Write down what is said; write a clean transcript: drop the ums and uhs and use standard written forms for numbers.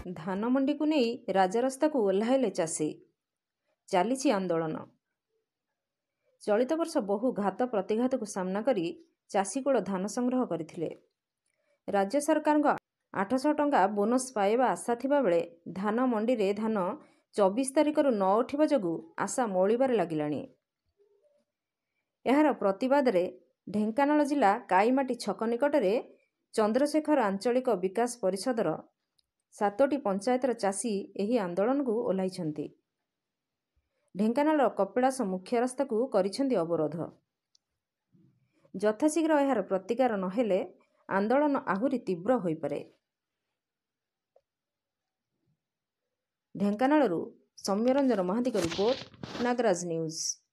ଧାନ ମଣ୍ଡିକୁ ନେଇ ରାଜରାସ୍ତାକୁ ଓହ୍ଲାଇଲେ ଚାଷୀ। ଚାଲିଛି ଆନ୍ଦୋଳନ। ଚଳିତ ବର୍ଷ ବହୁ ଘାତ ପ୍ରତିଘାତକୁ ସାମ୍ନା କରି ଚାଷୀକୂଳ ଧାନ ସଂଗ୍ରହ କରିଥିଲେ। ରାଜ୍ୟ ସରକାରଙ୍କ 800 ଟଙ୍କା ବୋନସ୍ ପାଇବା ଆଶା ଥିବାବେଳେ ଧାନ ମଣ୍ଡିରେ ଧାନ 24 ତାରିଖରୁ ନ ଉଠିବା ଯୋଗୁଁ ଆଶା ମଉଳିବାରେ ଲାଗିଲାଣି। ଏହାର ପ୍ରତିବାଦରେ ଢେଙ୍କାନାଳ ଜିଲ୍ଲା କାଇମାଟି ଛକ ନିକଟରେ ଚନ୍ଦ୍ରଶେଖର ଆଞ୍ଚଳିକ ବିକାଶ ପରିଷଦର 7ଟି ପଞ୍ଚାୟତର ଚାଷୀ ଏହି ଆନ୍ଦୋଳନକୁ ଓହ୍ଲାଇଛନ୍ତି। ଢେଙ୍କାନାଳର କପିଳାସ ମୁଖ୍ୟ ରାସ୍ତାକୁ କରିଛନ୍ତି ଅବରୋଧ। ଯଥାଶୀଘ୍ର ଏହାର ପ୍ରତିକାର ନହେଲେ ଆନ୍ଦୋଳନ ଆହୁରି ତୀବ୍ର ହୋଇପାରେ। ଢେଙ୍କାନାଳରୁ ସୌମ୍ୟରଞ୍ଜନ ମହାନ୍ତିଙ୍କ ରିପୋର୍ଟ, ନାଗରାଜ ନ୍ୟୁଜ୍।